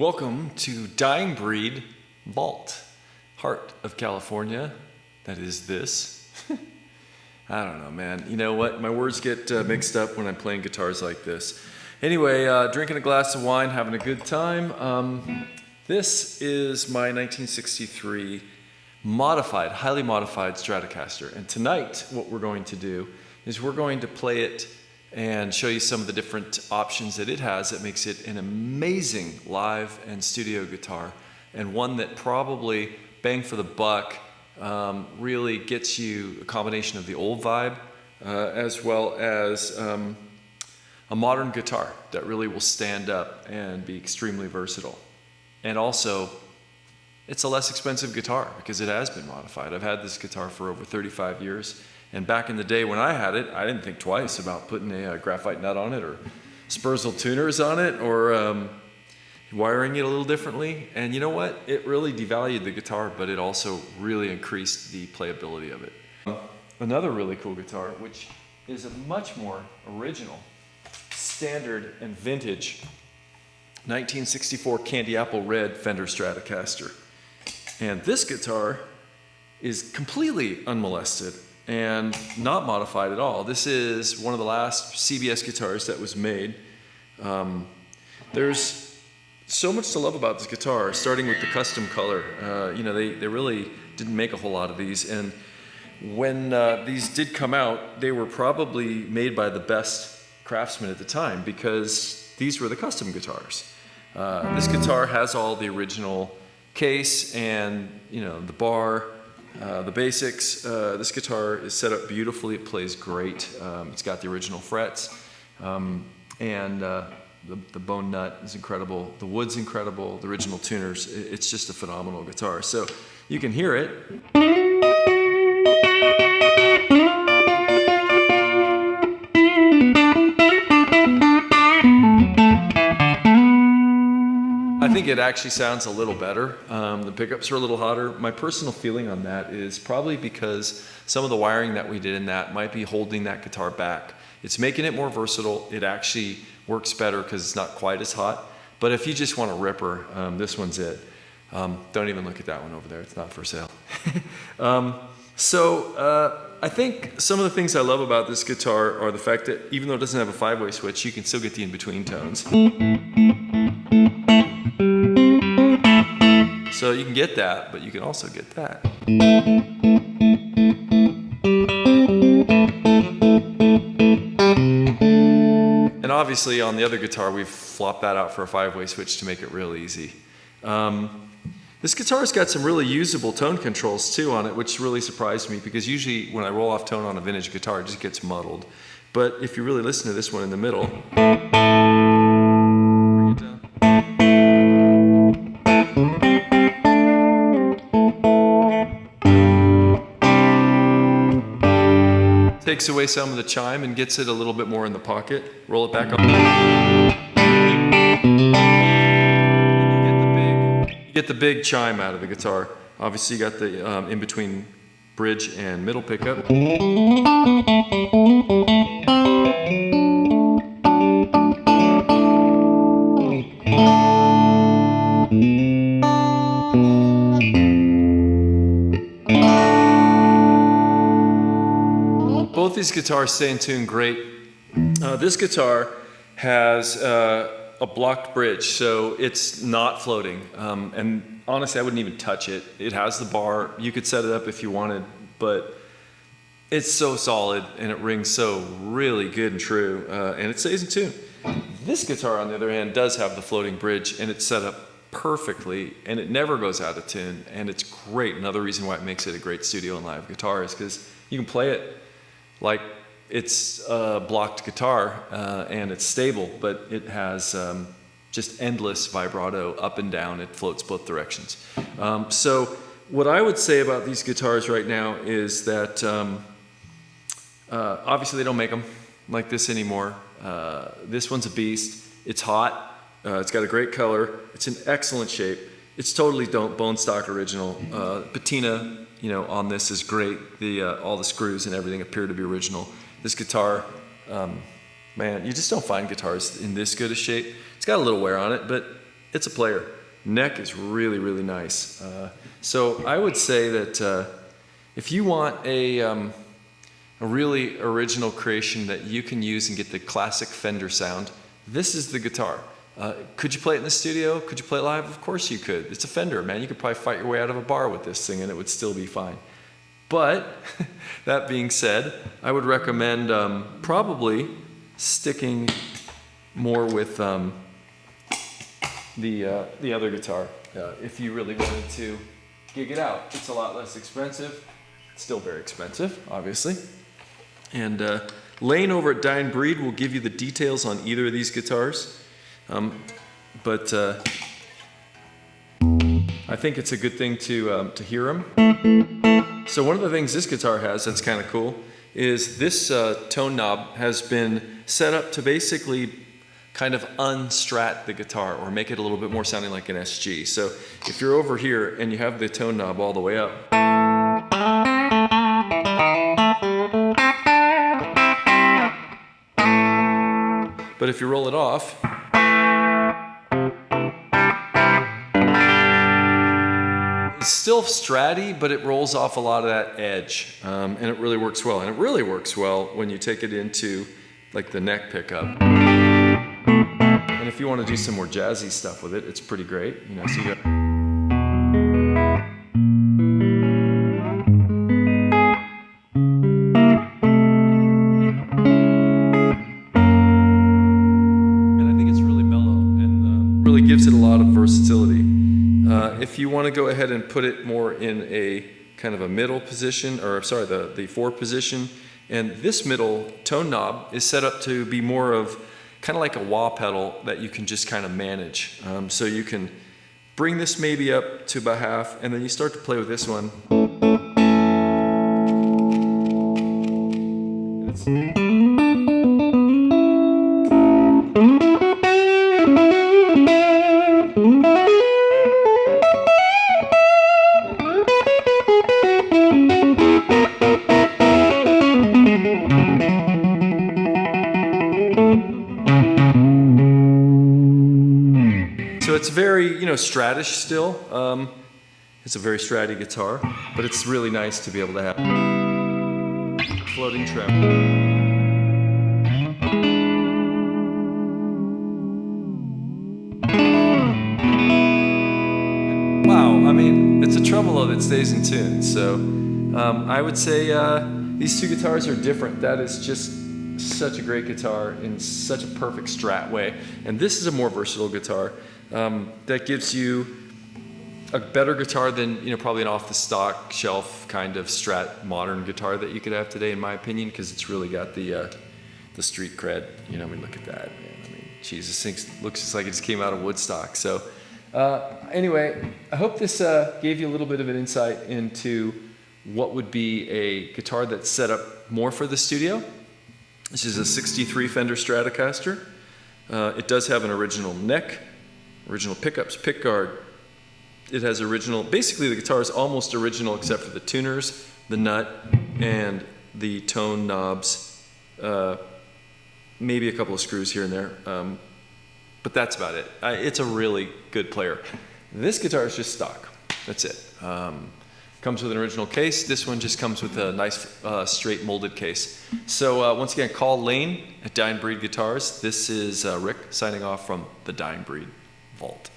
Welcome to Dying Breed Vault, heart of California. That is this. I don't know, man. You know what? My words get mixed up when I'm playing guitars like this. Anyway, drinking a glass of wine, having a good time. This is my 1963 modified, highly modified Stratocaster. And tonight, what we're going to do is we're going to play it and show you some of the different options that it has that makes it an amazing live and studio guitar, and one that probably, bang for the buck, really gets you a combination of the old vibe as well as a modern guitar that really will stand up and be extremely versatile. And also, it's a less expensive guitar because it has been modified. I've had this guitar for over 35 years. And back in the day when I had it, I didn't think twice about putting a graphite nut on it or Spurzl tuners on it or wiring it a little differently. And you know what? It really devalued the guitar, but it also really increased the playability of it. Another really cool guitar, which is a much more original, standard, and vintage 1964 candy apple red Fender Stratocaster. And this guitar is completely unmolested and not modified at all. This is one of the last CBS guitars that was made. There's so much to love about this guitar, starting with the custom color. You know, they really didn't make a whole lot of these, and when these did come out, they were probably made by the best craftsmen at the time because these were the custom guitars. This guitar has all the original case and, you know, the bar, the basics. This guitar is set up beautifully. It plays great. It's got the original frets, and the bone nut is incredible. The wood's incredible. The original tuners. It's just a phenomenal guitar. So you can hear it. I think it actually sounds a little better. The pickups are a little hotter. My personal feeling on that is probably because some of the wiring that we did in that might be holding that guitar back. It's making it more versatile. It actually works better because it's not quite as hot. But if you just want a ripper, this one's it. Don't even look at that one over there. It's not for sale. I think some of the things I love about this guitar are the fact that even though it doesn't have a 5-way switch, you can still get the in-between tones. So you can get that, but you can also get that. And obviously on the other guitar, we've flopped that out for a 5-way switch to make it real easy. This guitar's got some really usable tone controls too on it, which really surprised me because usually when I roll off tone on a vintage guitar, it just gets muddled. But if you really listen to this one in the middle, bring it down. Takes away some of the chime and gets it a little bit more in the pocket. Roll it back up. And you get the big chime out of the guitar. Obviously you got the in-between bridge and middle pickup. Both these guitars stay in tune great. This guitar has a blocked bridge, so it's not floating. And honestly, I wouldn't even touch it. It has the bar. You could set it up if you wanted, but it's so solid and it rings so really good and true, and it stays in tune. This guitar, on the other hand, does have the floating bridge, and it's set up perfectly, and it never goes out of tune, and it's great. Another reason why it makes it a great studio and live guitar is because you can play it like it's a blocked guitar, and it's stable, but it has just endless vibrato up and down. It floats both directions. So what I would say about these guitars right now is that obviously they don't make them like this anymore. This one's a beast. It's hot. It's got a great color. It's in excellent shape. It's totally bone stock original. Patina, you know, on this is great. All the screws and everything appear to be original. This guitar, man, you just don't find guitars in this good a shape. It's got a little wear on it, but it's a player. Neck is really, really nice. So I would say that if you want a really original creation that you can use and get the classic Fender sound, this is the guitar. Could you play it in the studio? Could you play it live? Of course you could. It's a Fender, man. You could probably fight your way out of a bar with this thing and it would still be fine. But that being said, I would recommend probably sticking more with the other guitar if you really wanted to gig it out. It's a lot less expensive. It's still very expensive, obviously. And Lane over at Dying Breed will give you the details on either of these guitars. But I think it's a good thing to hear them. So one of the things this guitar has that's kind of cool is this tone knob has been set up to basically kind of unstrat the guitar or make it a little bit more sounding like an SG. So if you're over here and you have the tone knob all the way up, but if you roll it off, it's still stratty, but it rolls off a lot of that edge, and it really works well. And it really works well when you take it into like the neck pickup. And if you want to do some more jazzy stuff with it, it's pretty great. You know, so you got gives it a lot of versatility. If you want to go ahead and put it more in a kind of a middle position, or sorry, the 4 position, and this middle tone knob is set up to be more of kind of like a wah pedal that you can just kind of manage. So you can bring this maybe up to about half, and then you start to play with this one. So it's very, you know, stratish still. It's a very stratty guitar, but it's really nice to be able to have floating trem. Wow, I mean, it's a tremolo that stays in tune. So I would say these two guitars are different. That is just such a great guitar in such a perfect Strat way. And this is a more versatile guitar that gives you a better guitar than, you know, probably an off-the-stock shelf kind of Strat modern guitar that you could have today, in my opinion, because it's really got the street cred. You know, I mean, look at that, man. I mean, geez, this thing looks just like it just came out of Woodstock. So anyway, I hope this gave you a little bit of an insight into what would be a guitar that's set up more for the studio. This is a '63 Fender Stratocaster. It does have an original neck, original pickups, pickguard. It has original, basically the guitar is almost original except for the tuners, the nut, and the tone knobs. Maybe a couple of screws here and there, but that's about it. It's a really good player. This guitar is just stock, that's it. Comes with an original case. This one just comes with a nice straight molded case. So once again, call Lane at Dying Breed Guitars. This is Rick signing off from the Dying Breed Vault.